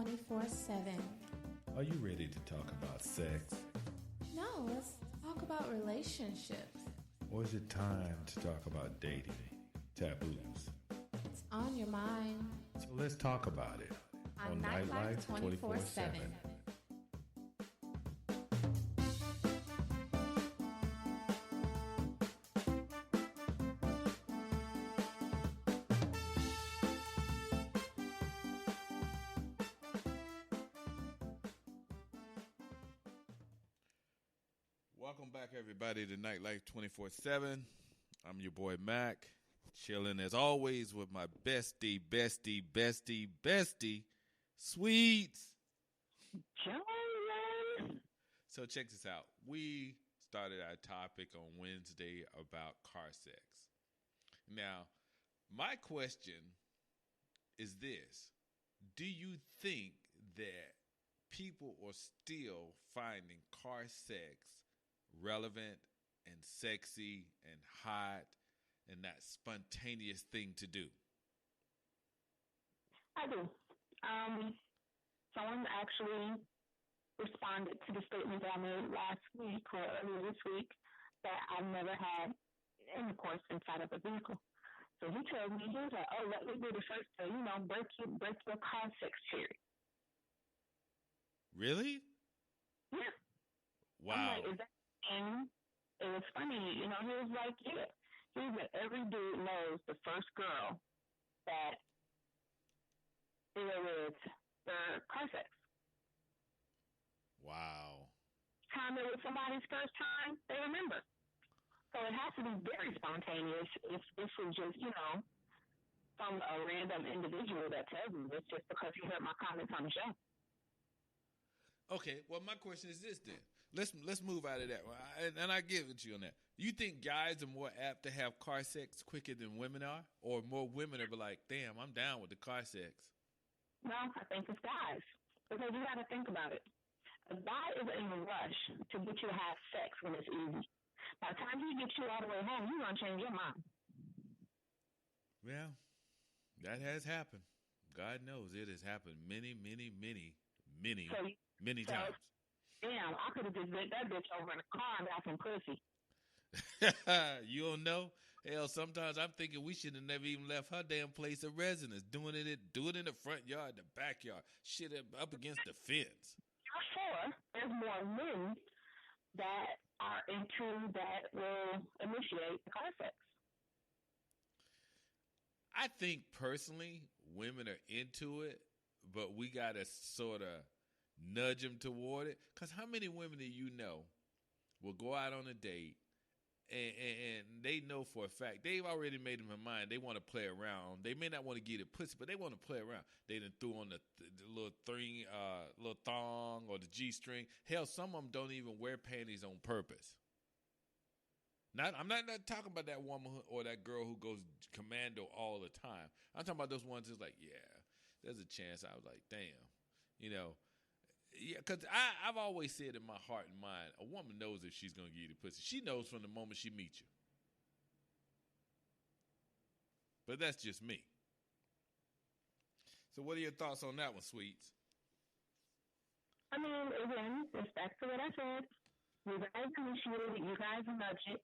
24/7. Are you ready to talk about sex? No, let's talk about relationships. Or is it time to talk about dating, taboos? It's on your mind. So let's talk about it On Nightlife 24/7. Welcome back, everybody, to Nightlife 24/7. I'm your boy Mac, chilling as always with my bestie, Sweets. John. So check this out. We started our topic on Wednesday about car sex. Now, my question is this. Do you think that people are still finding car sex relevant and sexy and hot and that spontaneous thing to do? I do. Someone actually responded to the statement that I made last week or earlier this week that I've never had intercourse inside of a vehicle. So he told me, he was like, oh, let me do the first thing, break your car sex theory. Really? Yeah. Wow. I'm like, is that thing? It was funny, he was like, yeah. He was like, every dude knows the first girl that they were with their car sex. Wow. Time it was somebody's first time, they remember. So it has to be very spontaneous if this was just, from a random individual that tells me this just because he heard my comments on the show. Okay, well, my question is this then. Let's move out of that one. And I give it to you on that. You think guys are more apt to have car sex quicker than women are? Or more women are like, damn, I'm down with the car sex? No, I think it's guys. Because you got to think about it. A guy is in a rush to get you to have sex when it's easy. By the time he gets you all the way home, you're going to change your mind. Yeah, that has happened. God knows it has happened many times. Damn, I could have just bent that bitch over in the car and got some pussy. You don't know? Hell, sometimes I'm thinking we should have never even left her damn place of residence. Do it in the front yard, the backyard, shit up against the fence. Sure, there's more men that are into that will initiate the car sex. I think personally, women are into it, but we gotta sort of nudge them toward it. Because how many women do you know will go out on a date and they know for a fact, they've already made up their mind, they want to play around. They may not want to get a pussy, but they want to play around. They done threw on the little thing, little thong or the G-string. Hell, some of them don't even wear panties on purpose. I'm not talking about that woman or that girl who goes commando all the time. I'm talking about those ones that's like, yeah, there's a chance. I was like, damn, yeah, because I've always said in my heart and mind, a woman knows if she's going to give you the pussy. She knows from the moment she meets you. But that's just me. So what are your thoughts on that one, Sweets? I mean, again, it's back to what I said. You guys initiate it, you guys nudge it,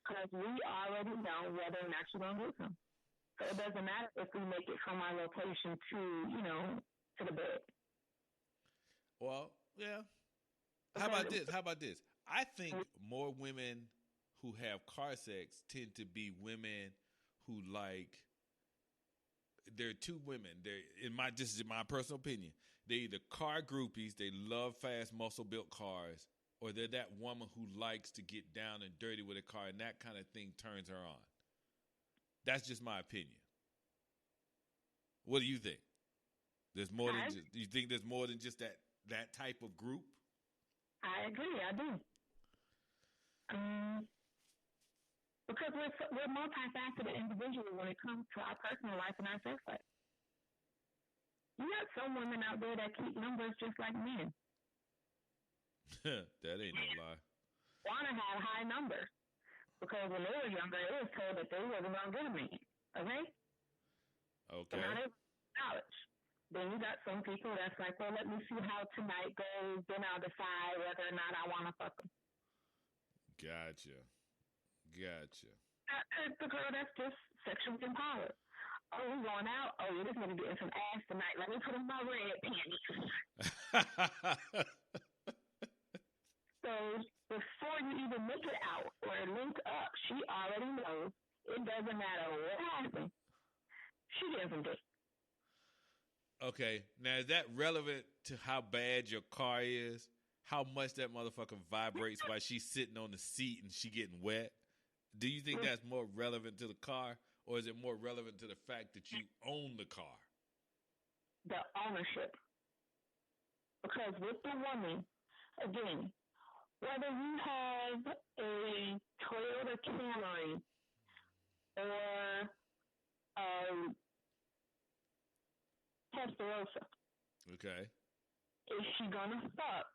because we already know whether or not you're going to do some. So it doesn't matter if we make it from our location to, to the bed. Well, yeah. How about this? I think more women who have car sex tend to be women who like. There are two women. This is my personal opinion. They're either car groupies, they love fast, muscle-built cars, or they're that woman who likes to get down and dirty with a car, and that kind of thing turns her on. That's just my opinion. What do you think? There's more than just, you think there's more than just that type of group? I agree. I do. Because we're multifaceted individuals when it comes to our personal life and our sex life. You got some women out there that keep numbers just like men. That ain't no lie. Want to have high numbers because when they were younger, they was told that they wasn't going to get a man. Okay? Okay. So now they knowledge. Then you got some people that's like, well, let me see how tonight goes, then I'll decide whether or not I want to fuck them. Gotcha. The girl that's just sexually empowered. Oh, we're going out. Oh, we're just going to get some ass tonight. Let me put on my red panties. So before you even make it out or link up, she already knows it doesn't matter what happens. She doesn't do. Okay, now is that relevant to how bad your car is? How much that motherfucker vibrates while she's sitting on the seat and she getting wet? Do you think that's more relevant to the car, or is it more relevant to the fact that you own the car? The ownership. Because with the woman, again, whether you have a Toyota Camry or a Testarossa, Okay. is she gonna fuck?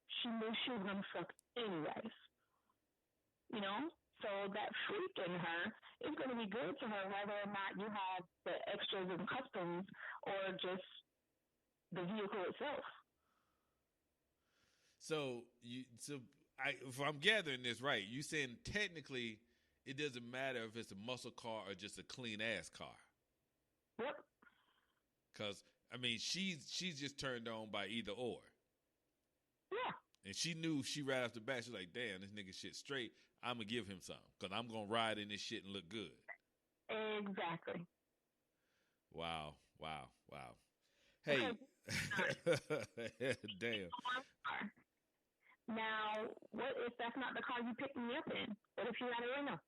She knew she was gonna fuck anyways. You know? So that freak in her is gonna be good to her whether or not you have the extras and customs or just the vehicle itself. So if I'm gathering this right, you saying technically it doesn't matter if it's a muscle car or just a clean ass car. Yep. Because I mean, she's just turned on by either or. Yeah. And she knew right off the bat, she's like, damn, this nigga shit straight. I'm going to give him some because I'm going to ride in this shit and look good. Exactly. Wow. Hey. Damn. Now, what if that's not the car you picked me up in? What if you got a Renault?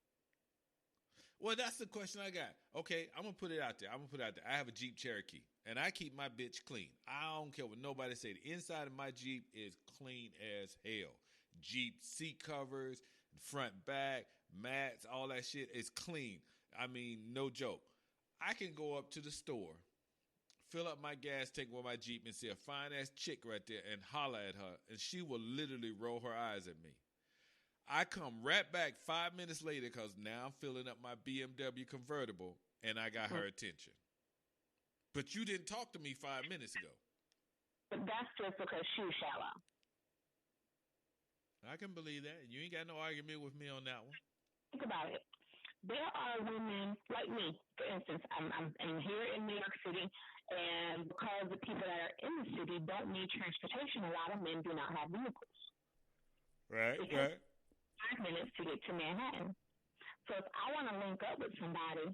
Well, that's the question I got. Okay, I'm going to put it out there. I have a Jeep Cherokee, and I keep my bitch clean. I don't care what nobody say. The inside of my Jeep is clean as hell. Jeep seat covers, front, back, mats, all that shit is clean. I mean, no joke. I can go up to the store, fill up my gas tank with my Jeep, and see a fine-ass chick right there and holler at her, and she will literally roll her eyes at me. I come right back 5 minutes later because now I'm filling up my BMW convertible, and I got her attention. But you didn't talk to me 5 minutes ago. But that's just because she's shallow. I can believe that. You ain't got no argument with me on that one. Think about it. There are women like me, for instance. I'm here in New York City, and because the people that are in the city don't need transportation, a lot of men do not have vehicles. Right. 5 minutes to get to Manhattan. So if I want to link up with somebody,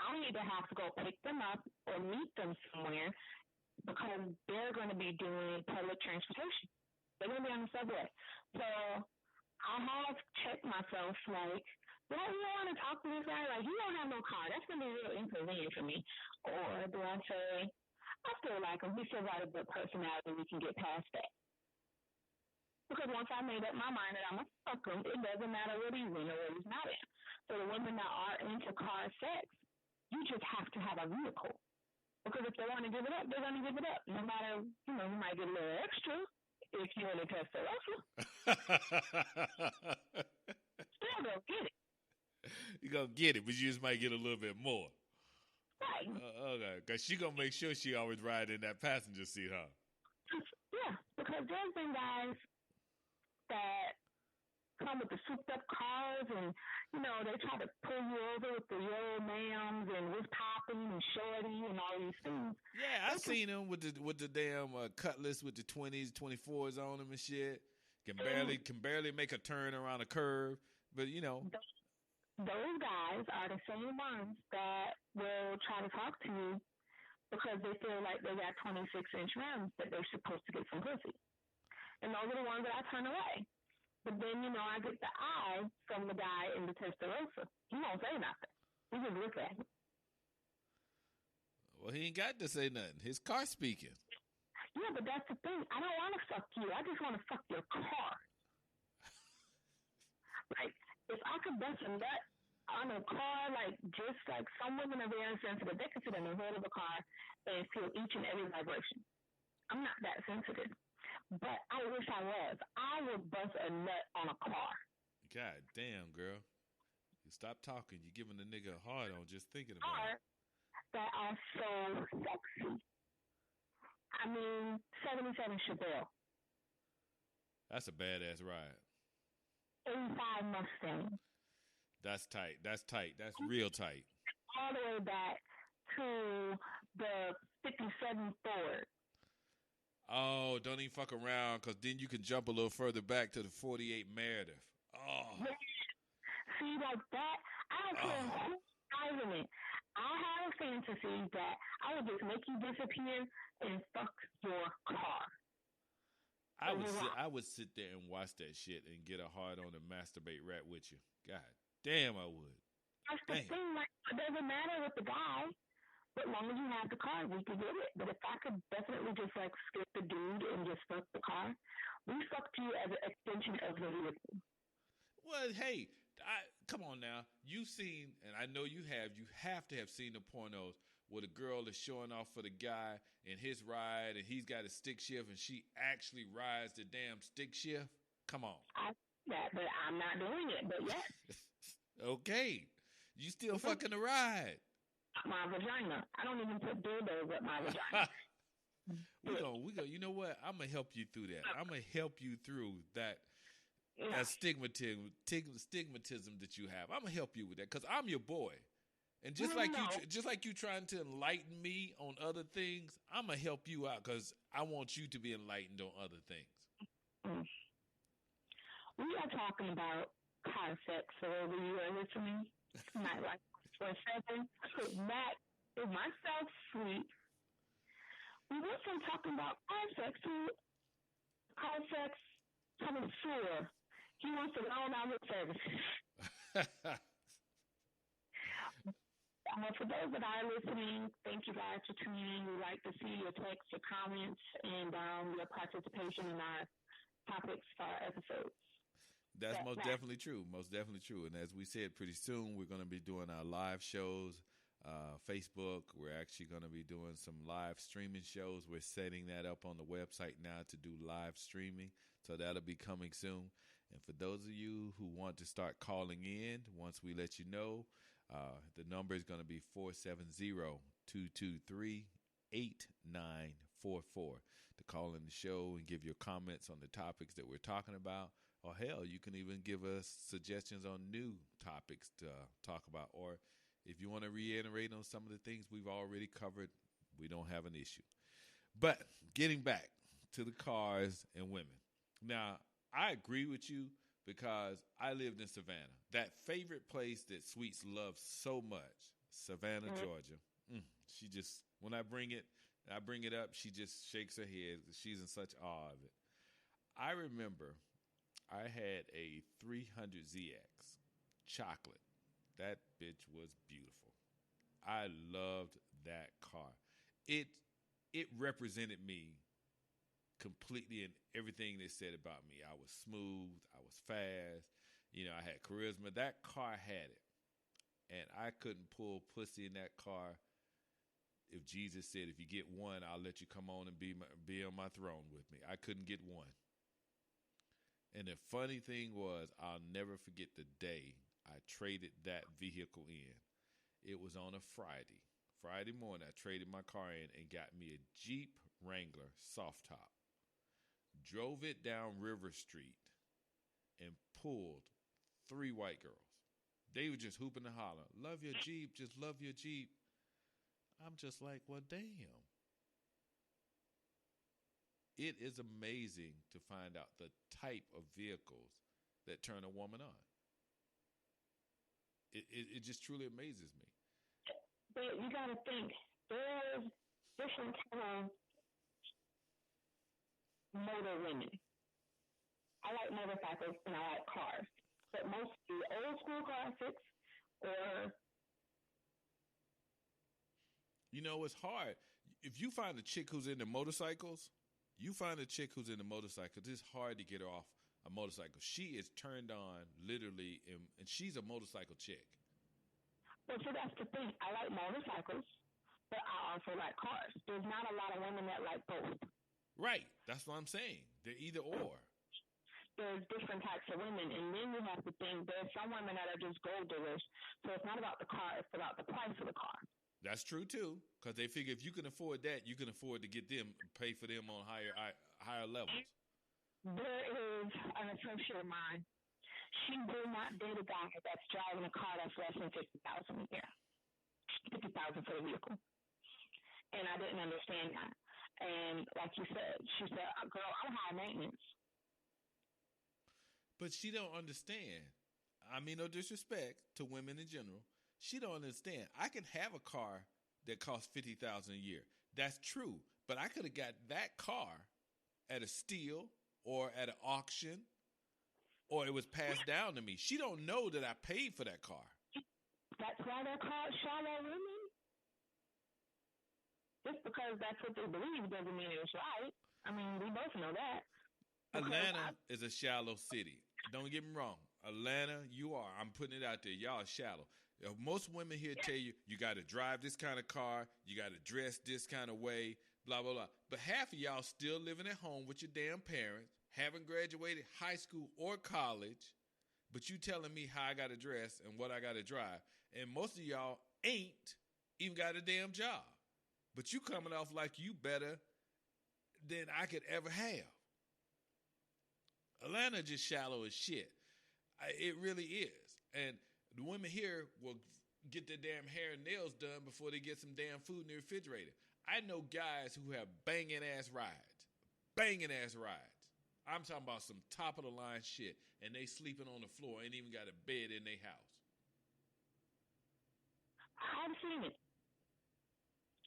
I either have to go pick them up or meet them somewhere because they're going to be doing public transportation. They're going to be on the subway. So I have checked myself like, well, you don't want to talk to this guy? Like, he don't have no car. That's going to be real inconvenient for me. Or do I say, I still like him. He's still got a good personality. We can get past that. Because once I made up my mind that I'm going to fuck him, it doesn't matter what he's in or what he's not in. So the women that are into car sex, you just have to have a vehicle. Because if they want to give it up, they're going to give it up. No matter, you might get a little extra if you're in a Testarossa. Still going to get it. You're going to get it, but you just might get a little bit more. Right. Okay, because she's going to make sure she always ride in that passenger seat, huh? Yeah, because there's been guys that come with the souped up cars and, they try to pull you over with the yo ma'ams and what's popping and shorty and all these things. Yeah, I've seen them with the damn Cutlass with the 20s, 24s on them and shit. Can barely make a turn around a curve, but Those guys are the same ones that will try to talk to you because they feel like they got 26-inch rims that they're supposed to get some pussy. And those are the ones that I turn away. But then, I get the eye from the guy in the Testarossa. He won't say nothing. He just look at me. Well, he ain't got to say nothing. His car's speaking. Yeah, but that's the thing. I don't want to fuck you. I just want to fuck your car. Like, if I could bust a nut on a car, just like some women are very sensitive. They can sit in the hood of a car and feel each and every vibration. I'm not that sensitive. But I wish I was. I would bust a nut on a car. God damn, girl. You stop talking. You're giving the nigga a hard on just thinking about it. That are so sexy. I mean, 77 Chevelle, That's a badass ride. 85 Mustang, That's tight. That's tight. That's real tight. all the way back to the 57 Ford. Oh, don't even fuck around, because then you can jump a little further back to the 48 Meredith. Oh. See, like that, I don't care who's driving it. I have a fantasy that I would just make you disappear and fuck your car. I would sit there and watch that shit and get a hard on and masturbate right with you. God damn, I would. That's the thing. Like, it doesn't matter with the guy. But as long as you have the car, we could get it. But if I could definitely just like skip the dude and just fuck the car, we fucked you as an extension of the vehicle. Well, hey, come on now. You've seen, and I know you have to have seen the pornos where the girl is showing off for the guy in his ride and he's got a stick shift and she actually rides the damn stick shift. Come on. I see that, but I'm not doing it. But yes. Okay. You still fucking the ride. My vagina. I don't even put dildos up my vagina. we go. You know what? I'm gonna help you through that. I'm gonna help you through that stigmatism that you have. I'm gonna help you with that because I'm your boy, and just like you trying to enlighten me on other things, I'm gonna help you out because I want you to be enlightened on other things. We are talking about car sex, so wherever you are listening, not like. For 7, Matt is myself sweet. We went from talking about car sex to car sex connoisseur. He wants to loan out his services. For those that are listening, thank you guys for tuning in. We like to see your texts, your comments, and your participation in our topics for our episodes. That's most definitely true. Most definitely true. And as we said, pretty soon we're going to be doing our live shows, Facebook. We're actually going to be doing some live streaming shows. We're setting that up on the website now to do live streaming. So that'll be coming soon. And for those of you who want to start calling in, once we let you know, the number is going to be 470-223-8944 to call in the show and give your comments on the topics that we're talking about. Or hell, you can even give us suggestions on new topics to talk about. Or if you want to reiterate on some of the things we've already covered, we don't have an issue. But getting back to the cars and women. Now, I agree with you because I lived in Savannah. That favorite place that Sweets loves so much, Savannah, Georgia. She just, when I bring it up, she just shakes her head. She's in such awe of it. I remember I had a 300ZX chocolate. That bitch was beautiful. I loved that car. It represented me completely in everything they said about me. I was smooth. I was fast. I had charisma. That car had it. And I couldn't pull pussy in that car if Jesus said, if you get one, I'll let you come on and be on my throne with me. I couldn't get one. And the funny thing was, I'll never forget the day I traded that vehicle in. It was on a Friday. Friday morning, I traded my car in and got me a Jeep Wrangler soft top. Drove it down River Street and pulled 3 white girls. They were just hooping and hollering, love your Jeep, just love your Jeep. I'm just like, well, damn. It is amazing to find out the type of vehicles that turn a woman on. It just truly amazes me. But you got to think, there's different kind of motor women. I like motorcycles and I like cars. But mostly old school classics or... It's hard. If you find a chick who's into motorcycles... it's hard to get her off a motorcycle. She is turned on literally, and she's a motorcycle chick. Well, so that's the thing. I like motorcycles, but I also like cars. There's not a lot of women that like both. Right. That's what I'm saying. They're either or. There's different types of women, and then you have to think there's some women that are just gold diggers. So it's not about the car, it's about the price of the car. That's true too, because they figure if you can afford that, you can afford to get them pay for them on higher levels. There is an associate of mine. She will not date a guy that's driving a car that's less than 50,000 a year. 50,000 for the vehicle. And I didn't understand that. And like you said, she said, "Girl, I'm high maintenance." But she don't understand. I mean, no disrespect to women in general. She don't understand. I can have a car that costs 50,000 a year. That's true. But I could have got that car at a steal or at an auction, or it was passed down to me. She don't know that I paid for that car. That's why they're called shallow women. Just because that's what they believe doesn't mean it's right. I mean, we both know that. Atlanta is a shallow city. Don't get me wrong. Atlanta, you are. I'm putting it out there. Y'all are shallow. Most women here tell you, you got to drive this kind of car, you got to dress this kind of way, blah, blah, blah. But half of y'all still living at home with your damn parents, haven't graduated high school or college, but you telling me how I got to dress and what I got to drive. And most of y'all ain't even got a damn job. But you coming off like you better than I could ever have. Atlanta just shallow as shit. It really is. And the women here will get their damn hair and nails done before they get some damn food in the refrigerator. I know guys who have banging ass rides. I'm talking about some top of the line shit, and they sleeping on the floor, ain't even got a bed in their house. I've seen it.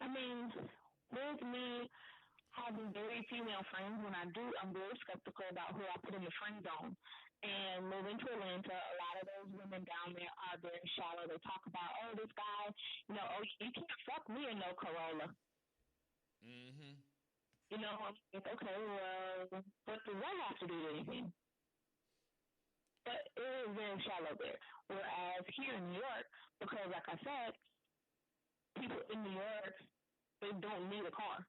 I mean, with me having very female friends, when I do, I'm very skeptical about who I put in the friend zone. And moving to Atlanta, a lot of those women down there are very shallow. They talk about, oh, this guy, oh, you can't fuck me in no Corolla. Mm-hmm. I'm like, okay, well, what does that have to do with anything? But it is very shallow there. Whereas here in New York, because like I said, people in New York, they don't need a car.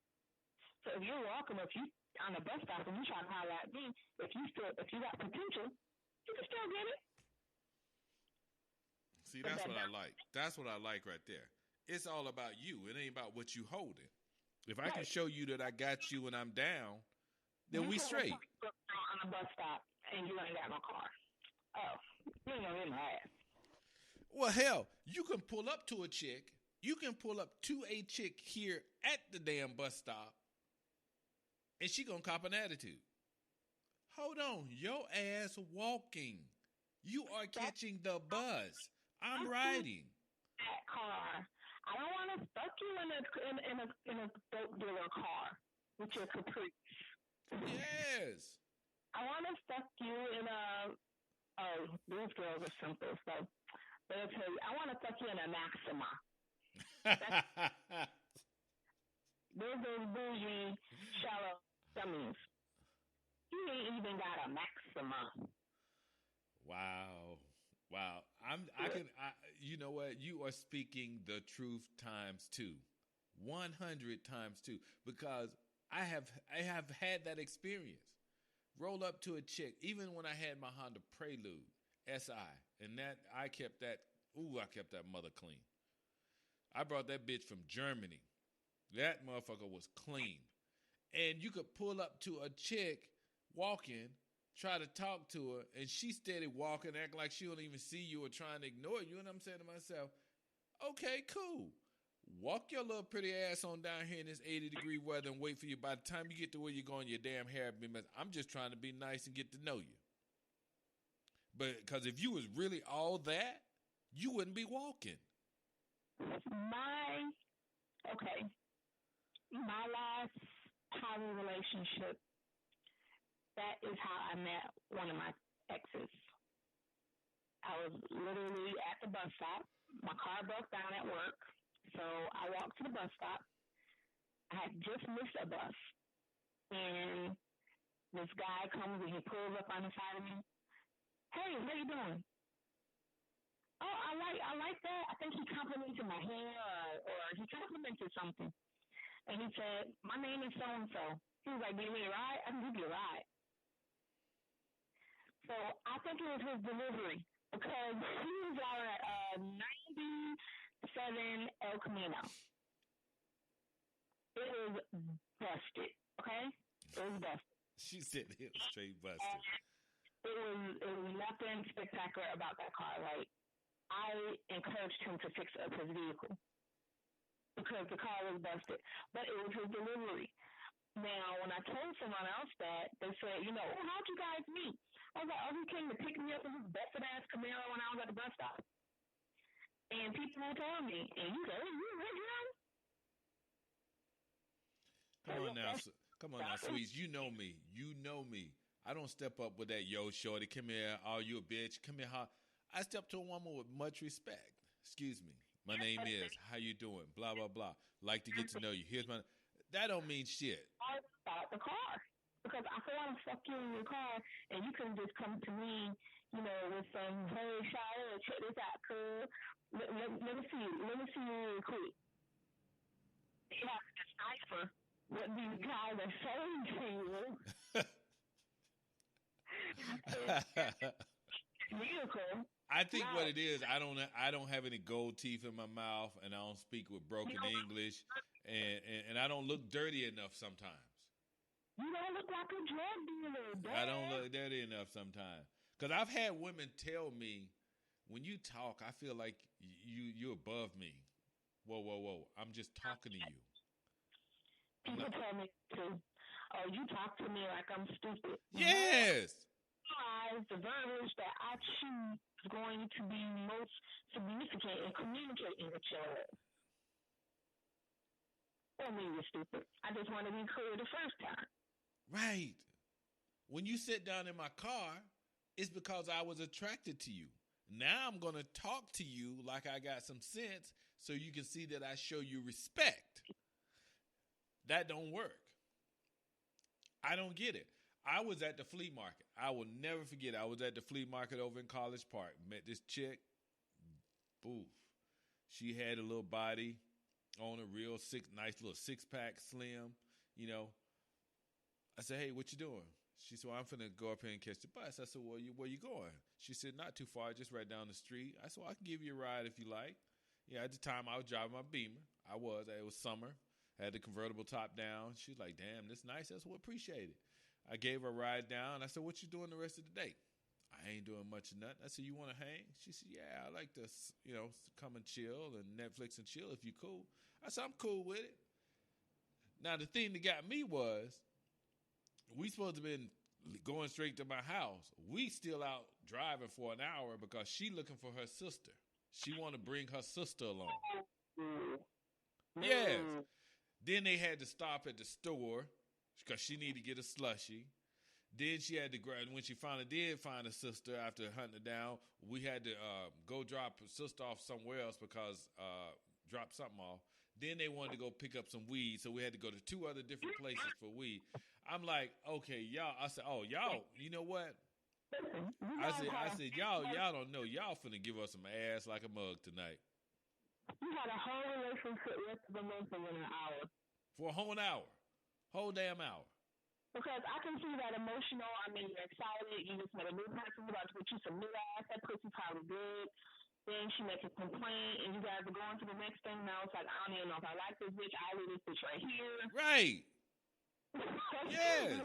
So if you're walking, if you on a bus stop and you try to holler at me, if you got potential, you can still get it. See, that's what I like. That's what I like right there. It's all about you. It ain't about what you holding. If I can show you that I got you and I'm down, then we straight. On a bus stop and you ain't got no car. Oh, you ain't gonna get my ass. Well, hell, you can pull up to a chick. You can pull up to a chick here at the damn bus stop, and she gonna cop an attitude. Hold on, your ass walking. You are catching the bus. I'm riding. That car. I don't want to stuck you in a dope dealer car with your Caprice. Yes. I want to stuck you in these girls are simple, so they'll tell you, I want to stuck you in a Maxima. Those are bougie, shallow dummies. You ain't even got a Maxima. Wow. You know what? You are speaking the truth times 2, 100 times 2, because I have had that experience. Roll up to a chick, even when I had my Honda Prelude SI, and I kept that mother clean. I brought that bitch from Germany. That motherfucker was clean. And you could pull up to a chick walking, try to talk to her, and she steady walking, acting like she don't even see you or trying to ignore you. And I'm saying to myself, okay, cool. Walk your little pretty ass on down here in this 80-degree weather and wait for you. By the time you get to where you're going, your damn hair be messed. I'm just trying to be nice and get to know you. But because if you was really all that, you wouldn't be walking. My last poly relationship, that is how I met one of my exes. I was literally at the bus stop. My car broke down at work, so I walked to the bus stop. I had just missed a bus, and this guy comes and he pulls up on the side of me. Hey, how you doing? Oh, I like that. I think he complimented my hair or he complimented something. And he said, my name is so-and-so. He was like, do you need a ride? I can give you a ride. So I think it was his delivery because he was out at 97 27 El Camino. It was busted, okay? It was busted. She said it was straight busted. It was nothing spectacular about that car. Like, I encouraged him to fix up his vehicle because the car was busted. But it was his delivery. Now, when I told someone else that, they said, oh, how'd you guys meet? I was like, oh, he came to pick me up in his busted-ass Camaro when I was at the bus stop. And people were telling me, and you go, you rich, Come on now, Sweets. You know me. I don't step up with that, yo, shorty, come here, oh, you a bitch, come here. I step to a woman with much respect. Excuse me. My name is, how you doing? Blah, blah, blah. Like to get to know you. That don't mean shit. I bought the car because I feel like fuck you in your car, and you can just come to me, with some hey, shower, check this out, cool. Let me see you real quick. You have to decipher what these guys are saying to you. Vehicle. I think what it is, I don't have any gold teeth in my mouth, and I don't speak with broken English, and I don't look dirty enough sometimes. You don't look like a drug dealer, Dad. I don't look dirty enough sometimes. Because I've had women tell me, when you talk, I feel like you're above me. Whoa. I'm just talking to you. People tell me too. Oh, you talk to me like I'm stupid. Yes. The verbiage that I choose is going to be most significant in communicating with you. Don't mean you're stupid. I just want to be clear the first time. Right. When you sit down in my car, it's because I was attracted to you. Now I'm going to talk to you like I got some sense so you can see that I show you respect. That don't work. I don't get it. I was at the flea market. I will never forget. I was at the flea market over in College Park. Met this chick. Boof. She had a little body on a real nice little six-pack, slim, I said, hey, what you doing? She said, well, I'm finna go up here and catch the bus. I said, well, where you going? She said, not too far, just right down the street. I said, well, I can give you a ride if you like. Yeah, at the time, I was driving my Beamer. It was summer. I had the convertible top down. She was like, damn, this nice. I said, well, appreciate it. I gave her a ride down. I said, what you doing the rest of the day? I ain't doing much of nothing. I said, you want to hang? She said, yeah, I like to, come and chill and Netflix and chill if you cool. I said, I'm cool with it. Now, the thing that got me was, we supposed to have been going straight to my house. We still out driving for an hour because she looking for her sister. She want to bring her sister along. Yes. Then they had to stop at the store because she needed to get a slushie. Then she had to grab, when she finally did find a sister after hunting her down, we had to go drop her sister off somewhere else because drop something off. Then they wanted to go pick up some weed, so we had to go to two other different places for weed. I'm like, okay, y'all. I said, oh, y'all, you know what? I said, y'all don't know. Y'all finna give us some ass like a mug tonight. You had a whole relationship with the month in an hour. For a whole hour. Whole damn hour. Because I can see that emotional. I mean, you're excited. You just met a new person. You about to put you some new ass. That pussy probably good. Then she makes a complaint, and you guys are going to the next thing. Now it's like, I don't even know if I like this bitch. I leave this bitch right here. Right. Yes.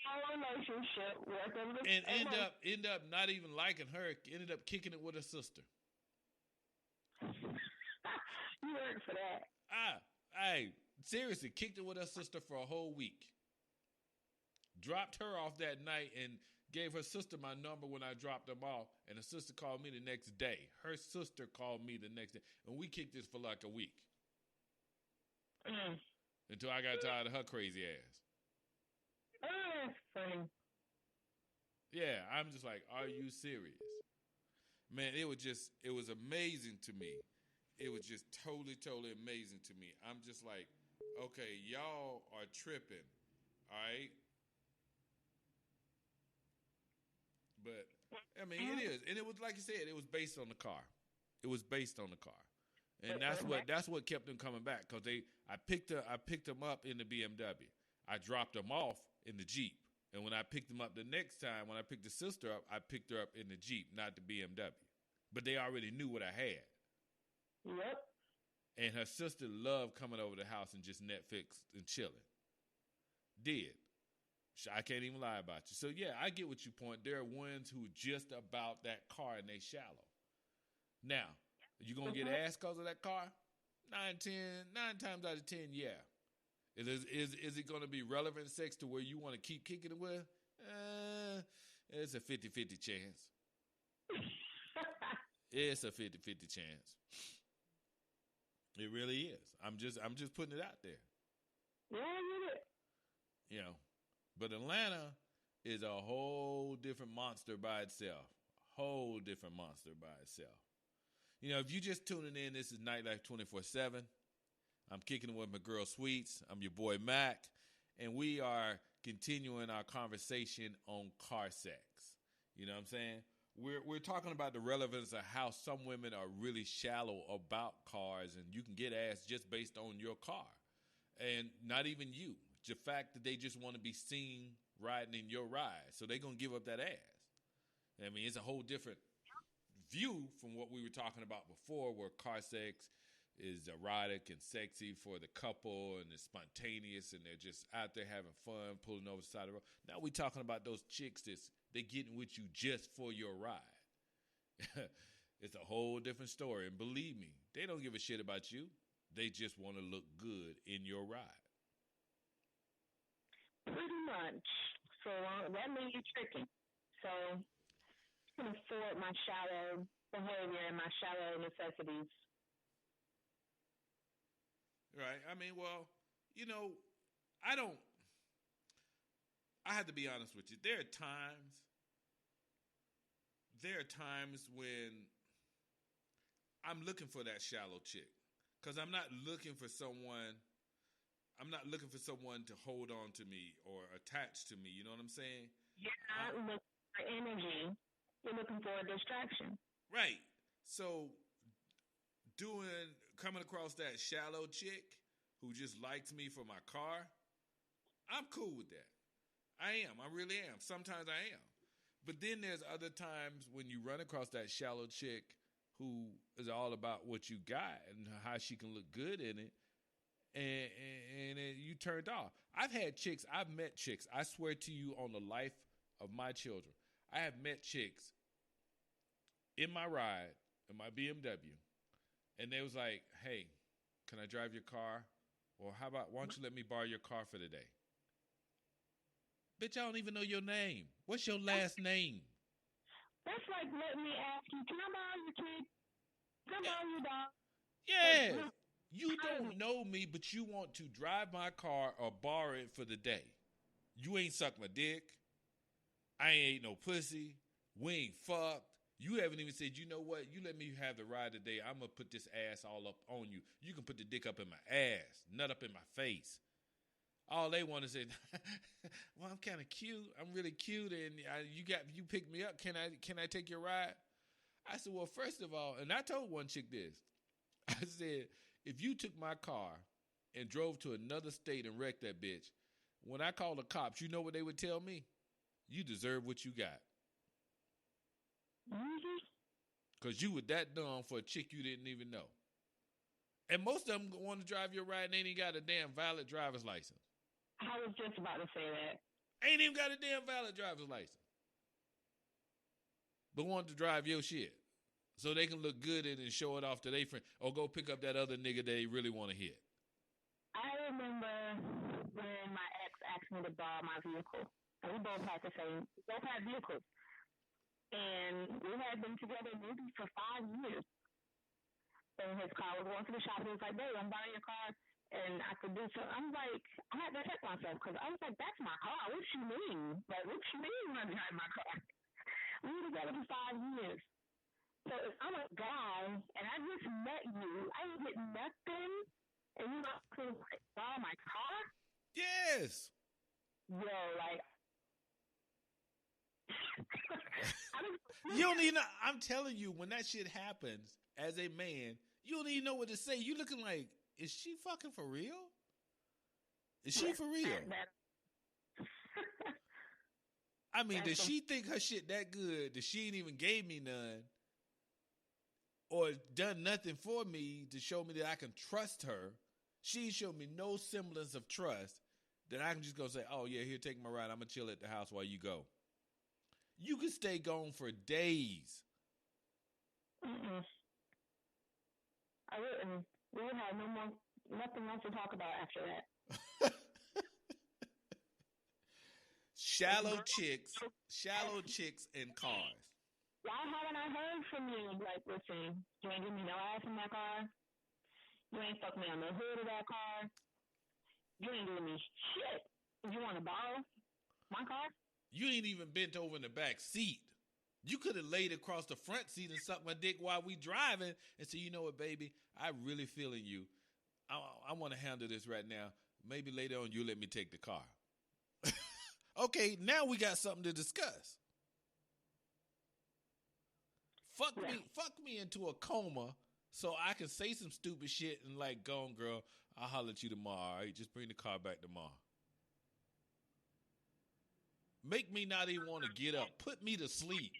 Our relationship working. And end up not even liking her. Ended up kicking it with her sister. You work for that. Seriously, kicked it with her sister for a whole week. Dropped her off that night and gave her sister my number when I dropped them off. And her sister called me the next day. Her sister called me the next day. And we kicked this for like a week. Until I got tired of her crazy ass. That's funny. Yeah, I'm just like, are you serious? Man, it was amazing to me. It was just totally amazing to me. I'm just like, okay, y'all are tripping, all right? But, I mean, it is. And it was, like you said, it was based on the car. It was based on the car. And that's what kept them coming back. Because I picked them up in the BMW. I dropped them off in the Jeep. And when I picked them up the next time, when I picked the sister up, I picked her up in the Jeep, not the BMW. But they already knew what I had. Yep. And her sister loved coming over the house and just Netflix and chilling. Did. I can't even lie about you. So, yeah, I get what you point. There are ones who just about that car and they shallow. Now, you going to get ass because of that car? 9 times out of 10, yeah. Is it going to be relevant sex to where you want to keep kicking it with? It's a 50-50 chance. It's a 50-50 chance. It really is. I'm just putting it out there. Yeah, I get it. You know, but Atlanta is a whole different monster by itself. Whole different monster by itself. You know, if you just tuning in, this is Nightlife 24/7. I'm kicking it with my girl Sweets. I'm your boy Mac, and we are continuing our conversation on car sex. You know what I'm saying? We're talking about the relevance of how some women are really shallow about cars, and you can get ass just based on your car, and not even you. The fact that they just want to be seen riding in your ride, so they're gonna give up that ass. I mean, it's a whole different view from what we were talking about before, where car sex is erotic and sexy for the couple, and it's spontaneous, and they're just out there having fun, pulling over the side of the road. Now we're talking about those chicks they getting with you just for your ride. It's a whole different story, and believe me, they don't give a shit about you. They just want to look good in your ride. Pretty much. So that means you're tricking. So I can afford my shallow behavior and my shallow necessities. Right. I mean, well, you know, I have to be honest with you. There are times when I'm looking for that shallow chick, because I'm not looking for someone to hold on to me or attach to me. You know what I'm saying? You're not looking for energy. You're looking for a distraction. Right. So coming across that shallow chick who just likes me for my car, I'm cool with that. I am. I really am. Sometimes I am. But then there's other times when you run across that shallow chick who is all about what you got and how she can look good in it, and you turned off. I've met chicks, I swear to you on the life of my children, I have met chicks in my ride, in my BMW, and they was like, hey, can I drive your car? Or how about, why don't you let me borrow your car for the day? Bitch, I don't even know your name. What's your last name? That's like letting me ask you, can I borrow your kid? Can I borrow your dog? Yes. You don't know me, but you want to drive my car or borrow it for the day. You ain't sucked my dick. I ain't ate no pussy. We ain't fucked. You haven't even said, you know what? You let me have the ride today. I'm going to put this ass all up on you. You can put the dick up in my ass, nut up in my face. All they want to say, well, I'm kind of cute. I'm really cute, and you picked me up. Can I take your ride? I said, well, first of all, and I told one chick this. I said, if you took my car and drove to another state and wrecked that bitch, when I called the cops, you know what they would tell me? You deserve what you got. Because you were that dumb for a chick you didn't even know. And most of them want to drive your ride and they ain't got a damn valid driver's license. I was just about to say that. Ain't even got a damn valid driver's license. But want to drive your shit. So they can look good in it and show it off to their friend. Or go pick up that other nigga they really want to hit. I remember when my ex asked me to borrow my vehicle. And we both had vehicles. And we had been together maybe for 5 years. And his car was going to the shop. He was like, babe, I'm borrowing your car. And I could do so. I'm like, I had to check myself because I was like, that's my car. What you mean? Like, what you mean when I drive my car? We were together for 5 years. So if I'm a guy and I just met you, I didn't get nothing, and you know, like, borrow my car? Yes. Yo, like, you don't even know. I'm telling you, when that shit happens, as a man, you don't even know what to say. You looking like, is she fucking for real? Is she for real? I mean, does she think her shit that good that she ain't even gave me none? or done nothing for me to show me that I can trust her. She showed me no semblance of trust that I can just go say, oh, yeah, here, take my ride. I'm going to chill at the house while you go. You could stay gone for days. Mm-mm. I wouldn't. We would have nothing else to talk about after that. Shallow chicks in cars. Why haven't I heard from you? Like, listen, you ain't give me no ass in that car. You ain't fuck me on the hood of that car. You ain't giving me shit. You want to borrow my car? You ain't even bent over in the back seat. You could have laid across the front seat and sucked my dick while we driving and said, you know what, baby, I really feeling you. I want to handle this right now. Maybe later on you let me take the car. Okay, now we got something to discuss. Fuck me into a coma so I can say some stupid shit and like, go on, girl, I'll holler at you tomorrow. All right, just bring the car back tomorrow. Make me not even want to get up. Put me to sleep.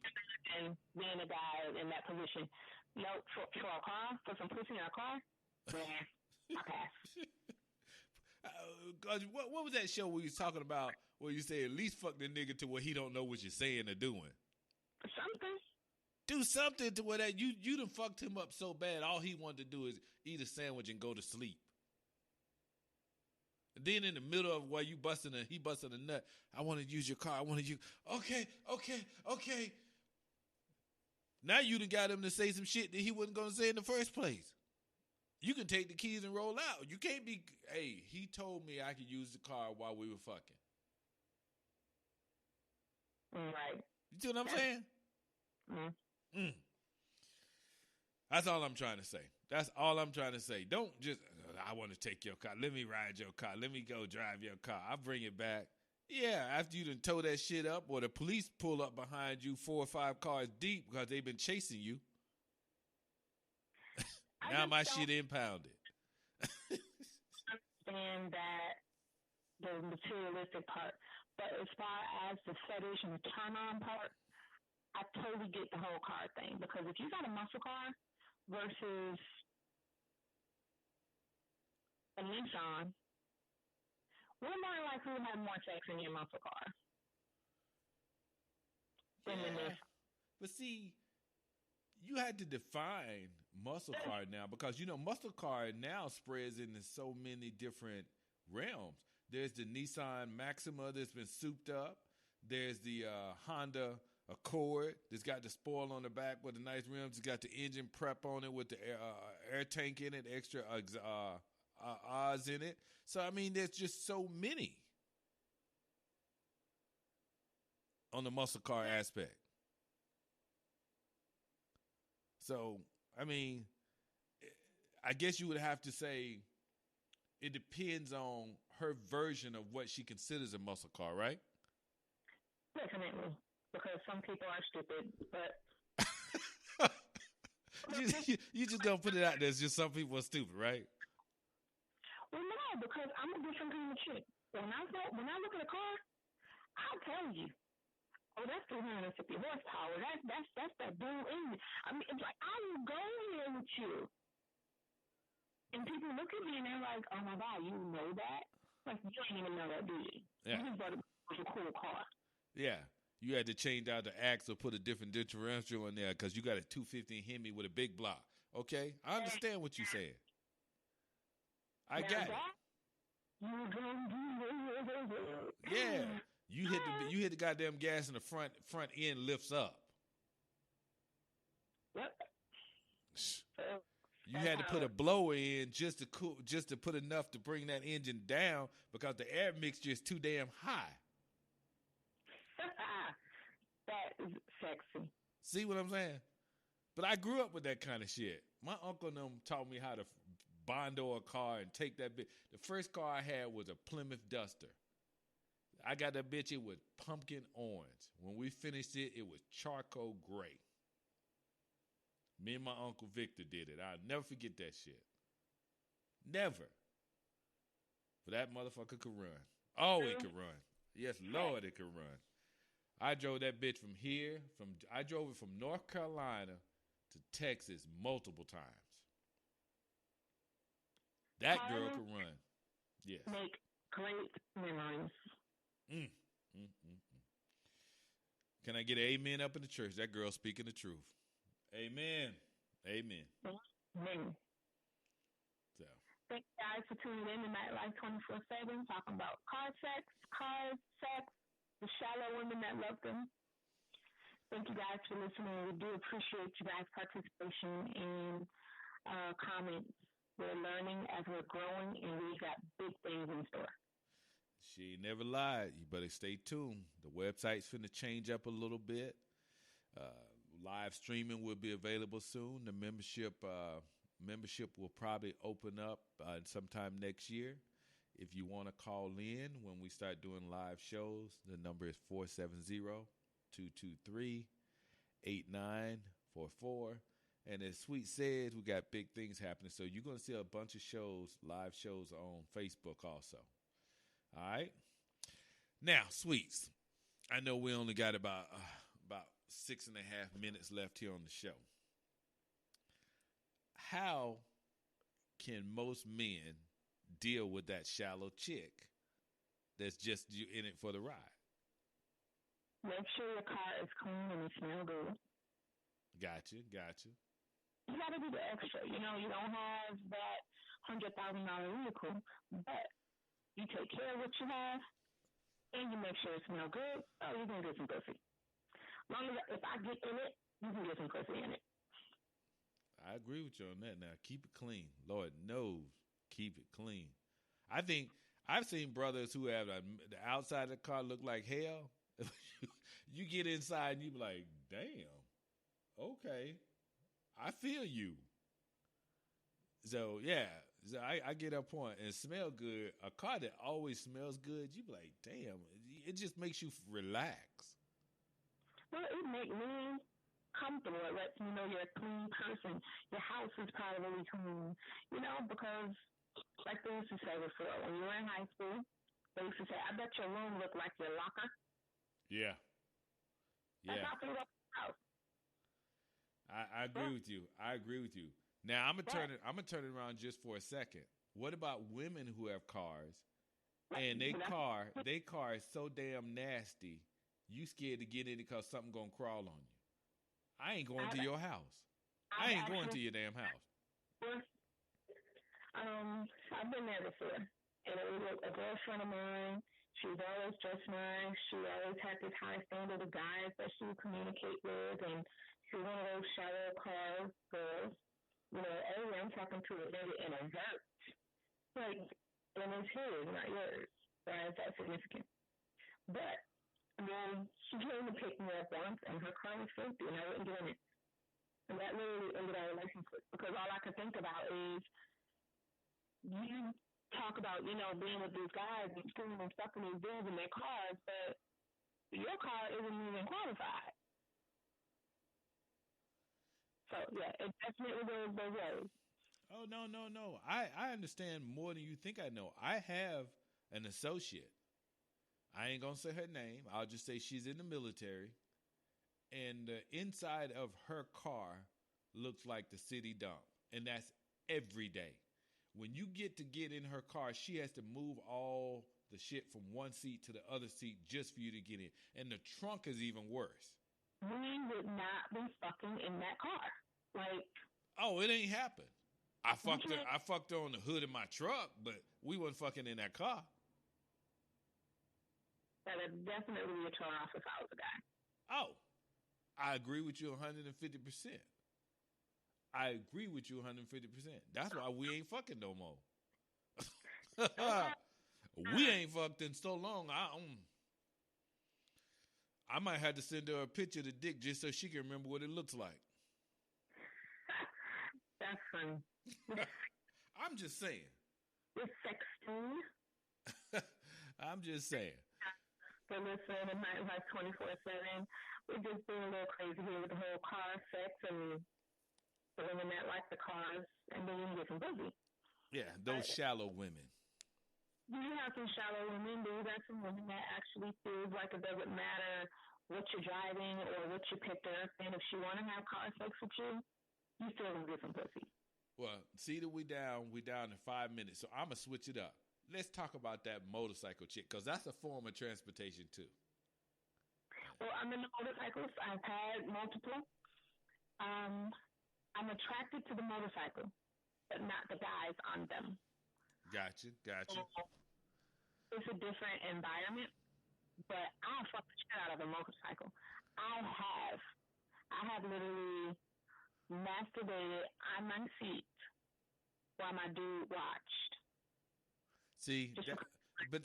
And being a guy in that position, no, for a car, for some pussy in a car, man, I pass. What was that show we was talking about where you say at least fuck the nigga to where he don't know what you're saying or doing? Something. Do something to where that you done fucked him up so bad all he wanted to do is eat a sandwich and go to sleep. And then in the middle of while he busting a nut, I want to use your car. I want to use. Okay. Now you done got him to say some shit that he wasn't going to say in the first place. You can take the keys and roll out. You can't be, hey, he told me I could use the car while we were fucking. Right. You see what I'm saying? Mm-hmm. That's all I'm trying to say. That's all I'm trying to say. Don't just, I want to take your car. Let me ride your car. Let me go drive your car. I'll bring it back. Yeah, after you done tow that shit up or the police pull up behind you 4 or 5 cars deep because they've been chasing you. Now my shit impounded. Understand that the materialistic part, but as far as the fetish and the turn-on part, I totally get the whole car thing because if you got a muscle car versus a Nissan, we're more likely to have more sex in your muscle car than the Nissan. But see, you had to define muscle car now because, you know, muscle car now spreads into so many different realms. There's the Nissan Maxima that's been souped up. There's the Honda Accord that's got the spoil on the back with the nice rims. It's got the engine prep on it with the air tank in it, extra Oz in it. So, I mean, there's just so many on the muscle car aspect. So, I mean, I guess you would have to say it depends on her version of what she considers a muscle car, right? Definitely, because some people are stupid, but... you just gonna put it out there as just some people are stupid, right? Well, no, because I'm a different kind of chick. When I look at a car, I'll tell you. Oh, that's 350 horsepower. That's that blue engine. I mean, it's like, I will go here with you. And people look at me and they're like, oh my God, you know that? Like, you don't even know that, do you? Yeah. You just thought it was a cool car. Yeah. You had to change out the axle, put a different differential in there because you got a 215 Hemi with a big block. Okay? I understand what you're saying. I got it. Yeah. You hit the goddamn gas and the front end lifts up. Yep. You had to put a blower in just to put enough to bring that engine down because the air mixture is too damn high. That is sexy. See what I'm saying? But I grew up with that kind of shit. My uncle and them taught me how to bondo a car and take that bitch. The first car I had was a Plymouth Duster. I got that bitch, it was pumpkin orange. When we finished it, it was charcoal gray. Me and my Uncle Victor did it. I'll never forget that shit. Never. But that motherfucker could run. Oh, it could run. Yes, Lord, it could run. I drove that bitch from here. I drove it from North Carolina to Texas multiple times. That girl can run. Yes. Make great memories. Mm, mm, mm, mm. Can I get an amen up in the church? That girl speaking the truth. Amen. Amen. Amen. So. Thank you guys for tuning in to Nightlife 24/7, talking about car sex, cars, sex, the shallow women that love them. Thank you guys for listening. We do appreciate you guys' participation and comments. We're learning as we're growing, and we got big things in store. She never lied. You better stay tuned. The website's finna change up a little bit. Live streaming will be available soon. The membership will probably open up sometime next year. If you want to call in when we start doing live shows, the number is 470-223-8944. And as Sweet says, we got big things happening. So you're going to see a bunch of shows, live shows on Facebook also. All right? Now, Sweets, I know we only got about 6.5 minutes left here on the show. How can most men deal with that shallow chick that's just you in it for the ride? Make sure your car is clean and it smells good. Gotcha. You got to do the extra. You know, you don't have that $100,000 vehicle, but you take care of what you have, and you make sure it smells good. Oh, you're gonna get some pussy. Long as if I get in it, you can get some pussy in it. I agree with you on that. Now, keep it clean. Lord knows, keep it clean. I think I've seen brothers who have the outside of the car look like hell. You get inside and you be like, damn, okay, I feel you. So, yeah, I get that point. And smell good. A car that always smells good, you be like, damn, it just makes you relax. Well, it makes me comfortable. It lets me know you're a clean person. Your house is probably clean, you know, because like they used to say before, when you were in high school, they used to say, I bet your room looked like your locker. Yeah. That's how I feel about the house. I agree with you. Now I'm gonna turn it around just for a second. What about women who have cars and their car is so damn nasty, you scared to get in it because something gonna crawl on you? I ain't going to your house. I ain't going to your damn house. I've been there before, and it was a girlfriend of mine. She was always dressed nice. She always had this high standard of guys that she would communicate with, and she was one of those shallow car girls. You know, anyway, I'm talking to a nigga in a vert. Like, and it's his, not yours. Why is that significant? But then she came to pick me up once, and her car was filthy, and I wasn't doing it. And that literally ended our relationship, because all I could think about is, you talk about, you know, being with these guys and screwing and stuff in these dudes in their cars, but your car isn't even qualified. So, yeah, it definitely goes both ways. Oh, no. I understand more than you think I know. I have an associate. I ain't going to say her name. I'll just say she's in the military. And the inside of her car looks like the city dump. And that's every day. When you get in her car, she has to move all the shit from one seat to the other seat just for you to get in. And the trunk is even worse. We would not be fucking in that car. Like, oh, it ain't happened. I fucked her on the hood of my truck, but we wasn't fucking in that car. That would definitely be a turn off if I was a guy. Oh, I agree with you 150%. I agree with you 150%. That's why we ain't fucking no more. We ain't fucked in so long. I might have to send her a picture of the dick just so she can remember what it looks like. That's funny. I'm just saying. It's sexy. I'm just saying. So listen, in Nightlife 24/7, we're just being a little crazy here with the whole car sex and the women that like the cars, and then you can get some pussy. Yeah, those shallow women. You have some shallow women, but you got some women that actually feels like it doesn't matter what you're driving or what you picked her up, and if she want to have car sex with you, you still gonna get some pussy. Well, see that we down in 5 minutes, so I'm gonna switch it up. Let's talk about that motorcycle chick, because that's a form of transportation too. Well, I'm into motorcycles. I've had multiple. I'm attracted to the motorcycle, but not the guys on them. Gotcha. So it's a different environment, but I fuck the shit out of a motorcycle. I have literally masturbated on my seat while my dude watched. See, but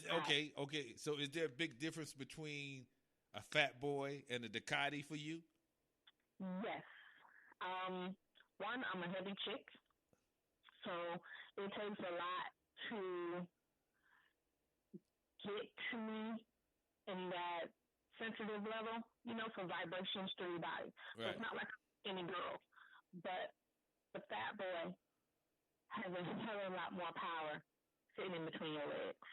okay. So is there a big difference between a fat boy and a Ducati for you? Yes. One, I'm a heavy chick, so it takes a lot to get to me in that sensitive level, for vibrations through your body. Right. So it's not like any girl, but the fat boy has a hell of a lot more power sitting in between your legs.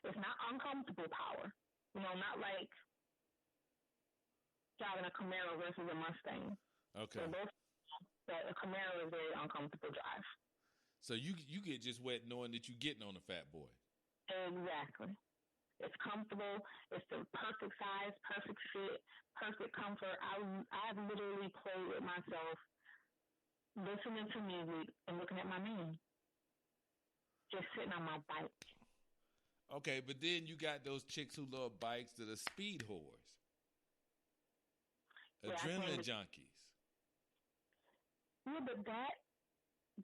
It's not uncomfortable power, not like driving a Camaro versus a Mustang. Okay. But a Camaro is a very uncomfortable drive. So you get just wet knowing that you're getting on a fat boy. Exactly. It's comfortable. It's the perfect size, perfect fit, perfect comfort. I've literally played with myself, listening to music and looking at my man, just sitting on my bike. Okay, but then you got those chicks who love bikes that are speed whores, adrenaline junkies. Yeah, but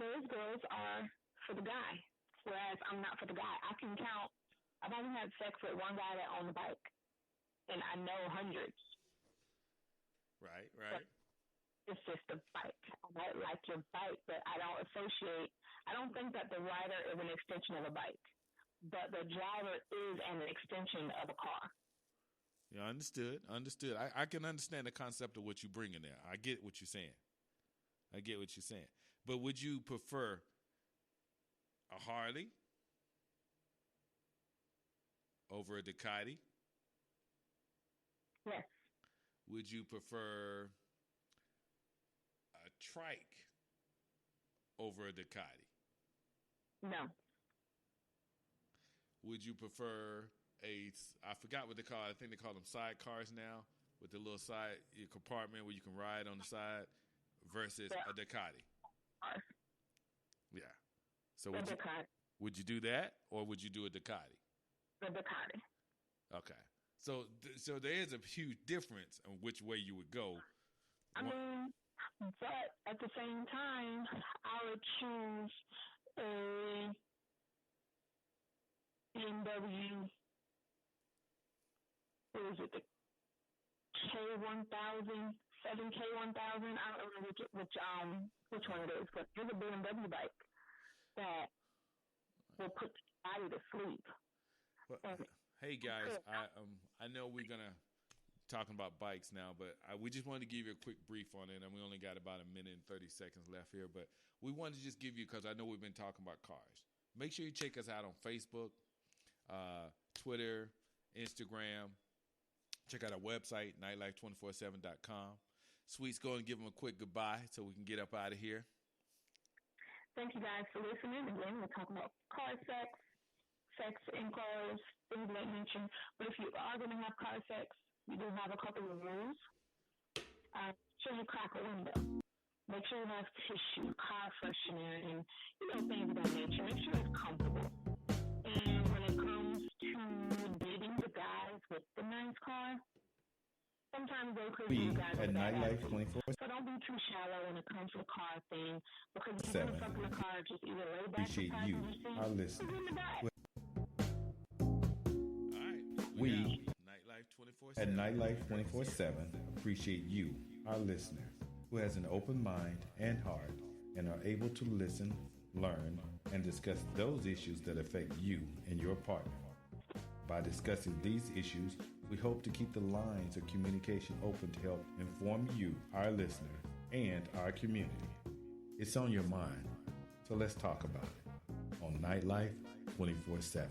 those girls are for the guy, whereas I'm not for the guy. I can count. I've only had sex with one guy that owned a bike, and I know hundreds. Right. But it's just a bike. I might like your bike, but I don't think that the rider is an extension of a bike, but the driver is an extension of a car. Yeah, understood. I can understand the concept of what you bring in there. I get what you're saying. But would you prefer a Harley over a Ducati? Yes. Would you prefer a trike over a Ducati? No. Would you prefer I forgot what they call it. I think they call them sidecars now, with the little side compartment where you can ride on the side, versus a Ducati? Yeah. So would you do that, or would you do a Ducati? The Ducati. Okay. So there is a huge difference on which way you would go. I mean, but at the same time, I would choose a BMW. What is it? The K1000, 7K1000. I don't know which one it is, but there's a BMW bike that will put the body to sleep. Well, hey guys, I know we're gonna talking about bikes now, but we just wanted to give you a quick brief on it, and we only got about a minute and 30 seconds left here. But we wanted to just give you, because I know we've been talking about cars. Make sure you check us out on Facebook, Twitter, Instagram. Check out our website, nightlife247.com. Sweets, go and give them a quick goodbye so we can get up out of here. Thank you guys for listening. Again, we're talking about car sex in cars, things of that nature. But if you are going to have car sex, we do have a couple of rules. Make sure you crack a window. Make sure you have tissue, car freshener, and things of that nature. Make sure it's comfortable. And when it comes to dating the guys with the nice car, sometimes they could be guys at Nightlife 24. So don't be too shallow when it comes to the car thing, because if you're going to fuck in the car, just either lay back. Appreciate you, our listeners. We at Nightlife 24/7 appreciate you, our listeners, who has an open mind and heart and are able to listen, learn, and discuss those issues that affect you and your partner. By discussing these issues, we hope to keep the lines of communication open to help inform you, our listeners, and our community. It's on your mind, so let's talk about it on Nightlife 24/7.